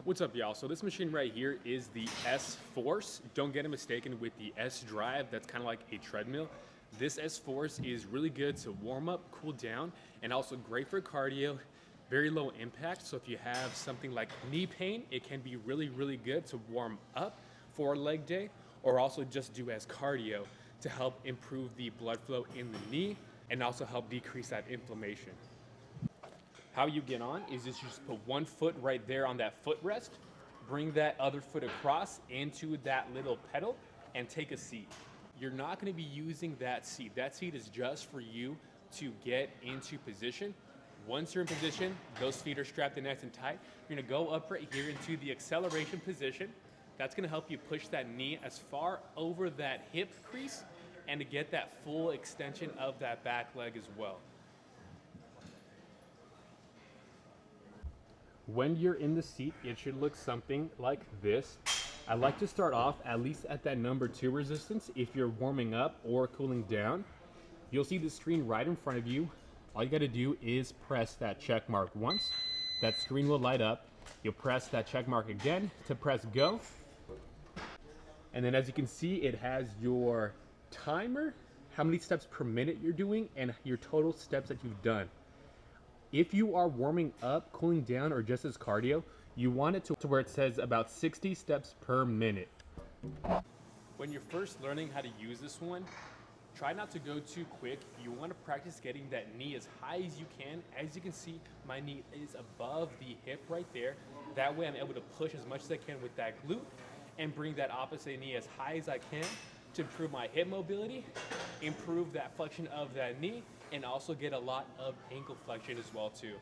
What's up, y'all? So this machine right here is the S-Force. Don't get it mistaken with the S-Drive. That's kind of like a treadmill. This S-Force is really good to warm up, cool down, and also great for cardio. Very low impact. So if you have something like knee pain, it can be really good to warm up for a leg day, or also just do as cardio to help improve the blood flow in the knee and also help decrease that inflammation. How you get on is just you just put one foot right there on that footrest, bring that other foot across into that little pedal and take a seat. You're not gonna be using that seat. That seat is just for you to get into position. Once you're in position, those feet are strapped in nice and tight. You're gonna go up right here into the acceleration position. That's gonna help you push that knee as far over that hip crease and to get that full extension of that back leg as well. When you're in the seat, it should look something like this. I like to start off at least at that number 2 resistance if you're warming up or cooling down. You'll see the screen right in front of you. All you gotta do is press that check mark once. That screen will light up. You'll press that check mark again to press go. And then as you can see, it has your timer, how many steps per minute you're doing, and your total steps that you've done. If you are warming up, cooling down, or just as cardio, you want it to where it says about 60 steps per minute. When you're first learning how to use this one, try not to go too quick. You want to practice getting that knee as high as you can. As you can see, my knee is above the hip right there. That way I'm able to push as much as I can with that glute and bring that opposite knee as high as I can to improve my hip mobility, improve that flexion of that knee, and also get a lot of ankle flexion as well too.